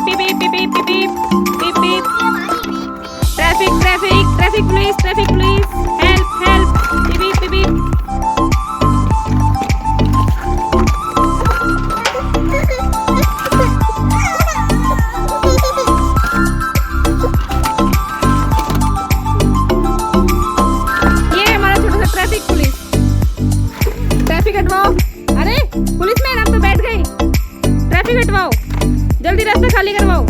beep beep beep beep beep beep beep traffic traffic traffic police help help beep beep beep ये हमारा छोटा सा traffic police traffic हटवाओ अरे police man आप तो बैठ गए ट्रैफिक हटवाओ जल्दी रास्ता खाली करवाओ